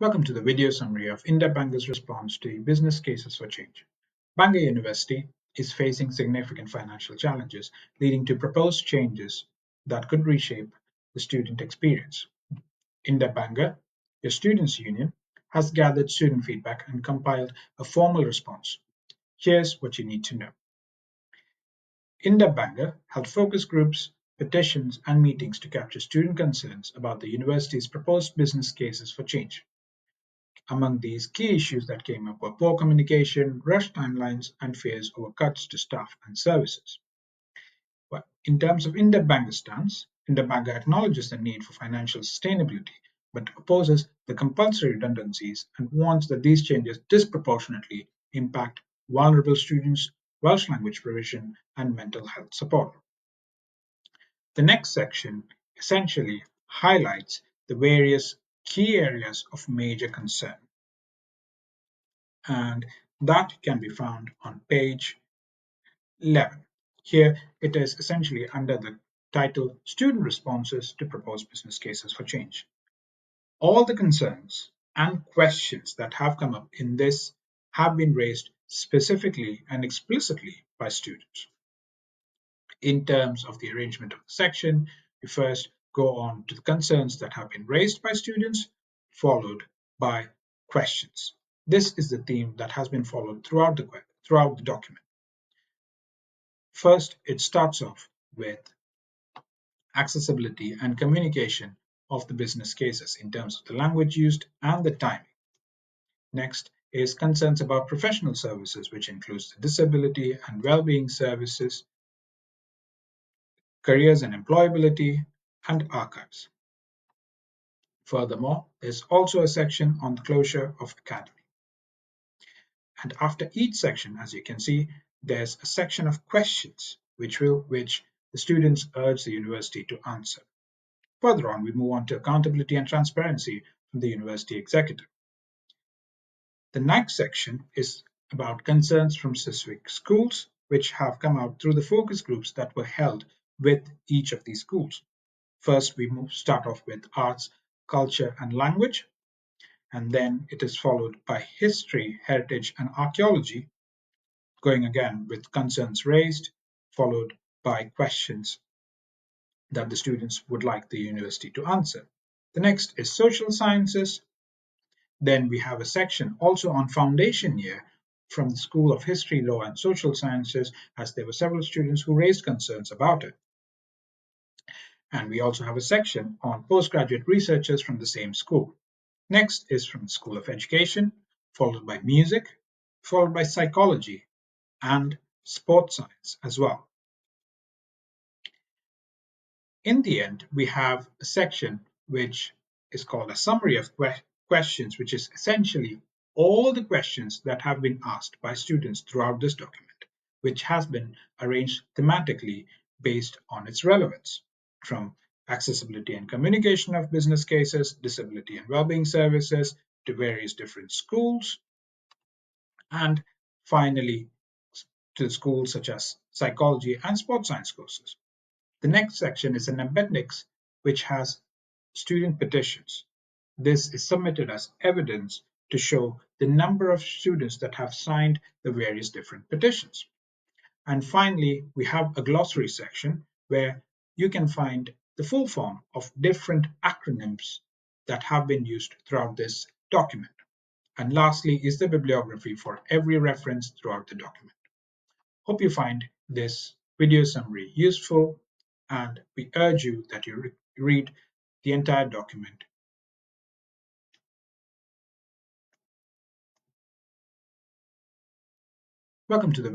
Welcome to the video summary of India Banga's response to business cases for change. Banga University is facing significant financial challenges, leading to proposed changes that could reshape the student experience. India Banga, your students' union, has gathered student feedback and compiled a formal response. Here's what you need to know. India Banga held focus groups, petitions, and meetings to capture student concerns about the university's proposed business cases for change. Among these key issues that came up were poor communication, rushed timelines, and fears over cuts to staff and services. Well, in terms of India Banga's stance, India Banga acknowledges the need for financial sustainability, but opposes the compulsory redundancies and warns that these changes disproportionately impact vulnerable students, Welsh language provision, and mental health support. The next section essentially highlights the various key areas of major concern, and that can be found on page 11. Here it is essentially under the title Student Responses to Proposed Business Cases for Change. All the concerns and questions that have come up in this have been raised specifically and explicitly by students. In terms of the arrangement of the section, we first go on to the concerns that have been raised by students, followed by questions. This is the theme that has been followed throughout the document. First, it starts off with accessibility and communication of the business cases in terms of the language used and the timing. Next is concerns about professional services, which includes the disability and well-being services, careers and employability, and archives. Furthermore, there's also a section on the closure of academy. And after each section, as you can see, there's a section of questions which the students urge the university to answer. Further on, we move on to accountability and transparency from the university executive. The next section is about concerns from specific schools, which have come out through the focus groups that were held with each of these schools. First, we start off with arts, culture, and language, and then it is followed by history, heritage, and archaeology, going again with concerns raised, followed by questions that the students would like the university to answer. The next is social sciences. Then we have a section also on foundation year from the School of History, Law and Social Sciences, as there were several students who raised concerns about it. And we also have a section on postgraduate researchers from the same school. Next is from the School of Education, followed by music, followed by psychology and sports science as well. In the end, we have a section which is called a summary of questions, which is essentially all the questions that have been asked by students throughout this document, which has been arranged thematically based on its relevance, from accessibility and communication of business cases, disability and well-being services, to various different schools, and finally to schools such as psychology and sports science courses. The next section is an appendix which has student petitions. This is submitted as evidence to show the number of students that have signed the various different petitions. And finally, we have a glossary section where you can find the full form of different acronyms that have been used throughout this document. And lastly is the bibliography for every reference throughout the document. Hope you find this video summary useful, and we urge you that you read the entire document. Welcome to the